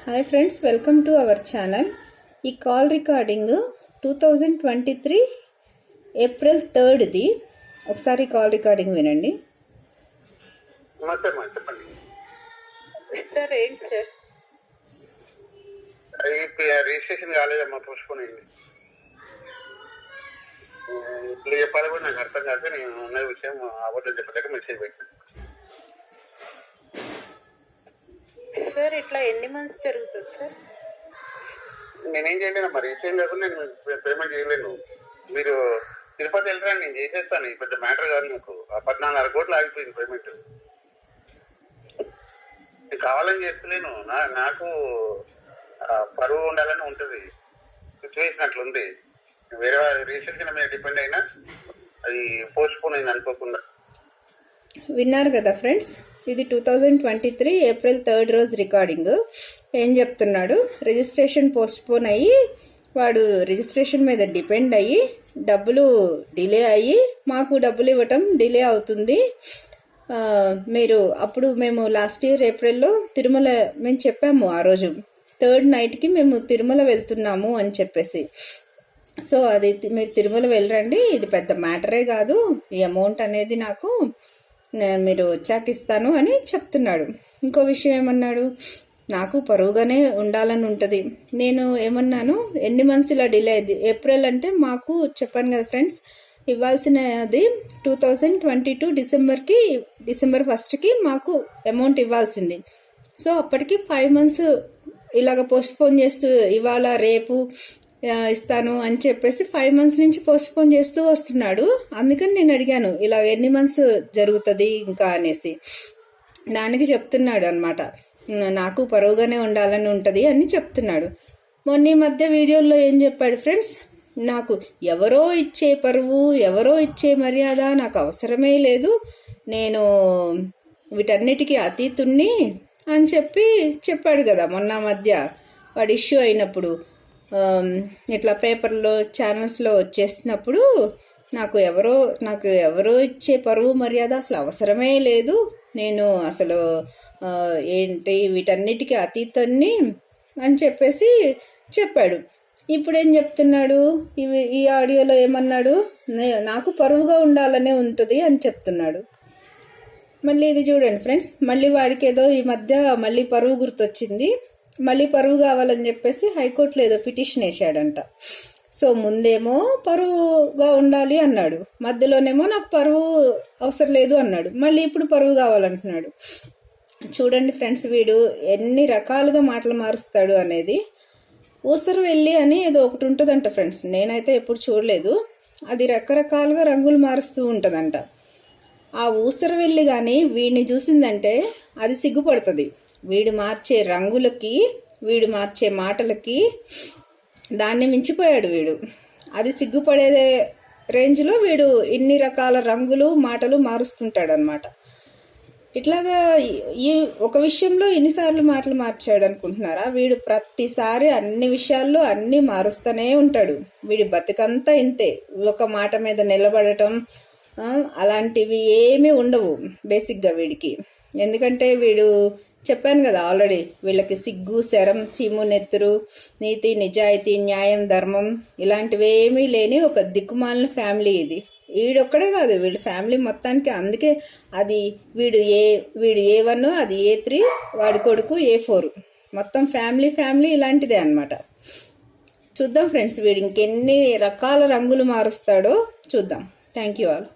Hi friends, welcome to our channel. ఈ call recording 2023 April 3ది. ఒకసారి call recording వినండి. Sir ఏంటి సార్? రిజిస్ట్రేషన్ కాలేదమ్మా, పోస్ట్పోన్ అయింది. ఇప్పుడు చెప్పాలి కూడా నాకు అర్థం కాక నేను ఉన్న విషయం అబద్ధం చెప్పలేక మెసేజ్ పెట్టాను. సార్ ఇట్లా ఎన్ని మంత్స్ జరుగుతుంది సార్? నేనేం చేయలేను మరి, రిజిస్ట్రేషన్ కాకుండా నేను పేమెంట్ చేయలేను. మీరు తిరుపతి వెళ్ళరా, నేను చేసేస్తాను. పెద్ద మ్యాటర్ కాదు నాకు. 14.5 కోట్లు ఆగిపోయింది పేమెంట్. నేను కావాలని చేస్తలేను. నాకు పరువు ఉండాలని ఉంటుంది. సిచ్యువేషన్ అట్లుంది. వేరే రిజిస్ట్రేషన్ మీద డిపెండ్ అయినా అది పోస్ట్ పోన్ అయింది అనుకోకుండా. విన్నారు కదా ఫ్రెండ్స్, ఇది 2023 ఏప్రిల్ 3 రోజు రికార్డింగ్. ఏం చెప్తున్నాడు? రిజిస్ట్రేషన్ పోస్ట్ పోన్ అయ్యి, వాడు రిజిస్ట్రేషన్ మీద డిపెండ్ అయ్యి డబ్బులు డిలే అయ్యి మాకు డబ్బులు ఇవ్వటం డిలే అవుతుంది. మీరు అప్పుడు మేము లాస్ట్ ఇయర్ ఏప్రిల్లో తిరుమల మేము చెప్పాము, ఆ రోజు 3rd నైట్కి మేము తిరుమల వెళ్తున్నాము అని చెప్పేసి. సో అది మీరు తిరుమల వెళ్ళరండి, ఇది పెద్ద మ్యాటరే కాదు, ఈ అమౌంట్ అనేది నాకు మీరు వచ్చాక ఇస్తాను అని చెప్తున్నాడు. ఇంకో విషయం ఏమన్నాడు? నాకు పరువుగానే ఉండాలని ఉంటుంది. నేను ఏమన్నాను, ఎన్ని మంత్స్ ఇలా డిలే అయింది? ఏప్రిల్ అంటే మాకు చెప్పాను కదా ఫ్రెండ్స్, ఇవ్వాల్సినది 2022 డిసెంబర్ 1కి మాకు అమౌంట్ ఇవ్వాల్సింది. సో అప్పటికి 5 మంత్స్ ఇలాగ పోస్ట్ పోన్ చేస్తూ ఇవాళ రేపు ఇస్తాను అని చెప్పేసి 5 మంత్స్ నుంచి పోస్ట్ పోన్ చేస్తూ వస్తున్నాడు. అందుకని నేను అడిగాను, ఇలా ఎన్ని మంత్స్ జరుగుతుంది ఇంకా అనేసి. దానికి చెప్తున్నాడు అనమాట, నాకు పరువుగానే ఉండాలని ఉంటుంది అని చెప్తున్నాడు. మొన్న ఈ మధ్య వీడియోలో ఏం చెప్పాడు ఫ్రెండ్స్, నాకు ఎవరో ఇచ్చే పరువు, ఎవరో ఇచ్చే మర్యాద నాకు అవసరమే లేదు, నేను వీటన్నిటికీ అతీతుణ్ణి అని చెప్పాడు కదా మొన్న మధ్య వాడు ఇష్యూ అయినప్పుడు. ఇట్లా పేపర్లో ఛానల్స్లో వచ్చేసినప్పుడు నాకు ఎవరో ఇచ్చే పరువు మర్యాద అసలు అవసరమే లేదు, నేను అసలు ఏంటి వీటన్నిటికీ అతీతాన్ని అని చెప్పేసి చెప్పాడు. ఇప్పుడు ఏం చెప్తున్నాడు? ఈ ఆడియోలో ఏమన్నాడు? నాకు పరువుగా ఉండాలనే ఉంటుంది అని చెప్తున్నాడు. మళ్ళీ ఇది చూడండి ఫ్రెండ్స్, మళ్ళీ వాడికి ఏదో ఈ మధ్య మళ్ళీ పరువు గుర్తొచ్చింది. మళ్ళీ పరువు కావాలని చెప్పేసి హైకోర్టులో ఏదో పిటిషన్ వేసాడంట. సో ముందేమో పరువుగా ఉండాలి అన్నాడు, మధ్యలోనేమో నాకు పరువు అవసరం లేదు అన్నాడు, మళ్ళీ ఇప్పుడు పరువు కావాలంటున్నాడు. చూడండి ఫ్రెండ్స్, వీడు ఎన్ని రకాలుగా మాటలు మారుస్తాడు అనేది. ఊసరు వెళ్ళి అని ఏదో ఒకటి ఉంటుందంట ఫ్రెండ్స్, నేనైతే ఎప్పుడు చూడలేదు. అది రకరకాలుగా రంగులు మారుస్తూ ఉంటుందంట. ఆ ఊసరు వెళ్ళి కానీ వీడిని చూసిందంటే అది సిగ్గుపడుతుంది. వీడు మార్చే రంగులకి, వీడు మార్చే మాటలకి దాన్ని మించిపోయాడు వీడు. అది సిగ్గుపడే రేంజ్లో వీడు ఇన్ని రకాల రంగులు మాటలు మారుస్తుంటాడు అనమాట. ఇట్లాగా ఈ ఒక విషయంలో ఎన్నిసార్లు మాటలు మార్చాడు అనుకుంటున్నారా? వీడు ప్రతిసారి అన్ని విషయాల్లో అన్నీ మారుస్తూనే ఉంటాడు. వీడి బతుకంతా ఇంతే, ఒక మాట మీద నిలబడటం అలాంటివి ఏమీ ఉండవు బేసిక్గా వీడికి. ఎందుకంటే వీడు చెప్పాను కదా ఆల్రెడీ, వీళ్ళకి సిగ్గు, శరం, చీము, నెత్తురు, నీతి, నిజాయితీ, న్యాయం, ధర్మం ఇలాంటివి ఏమీ లేని ఒక దిక్కుమాలిన ఫ్యామిలీ ఇది. వీడొక్కడే కాదు, వీళ్ళ ఫ్యామిలీ మొత్తానికి. అందుకే అది వీడు A1, అది A3, వాడి కొడుకు A4, మొత్తం ఫ్యామిలీ ఇలాంటిదే అనమాట. చూద్దాం ఫ్రెండ్స్, వీడు ఇంకెన్ని రకాల రంగులు మారుస్తాడో చూద్దాం. Thank you all.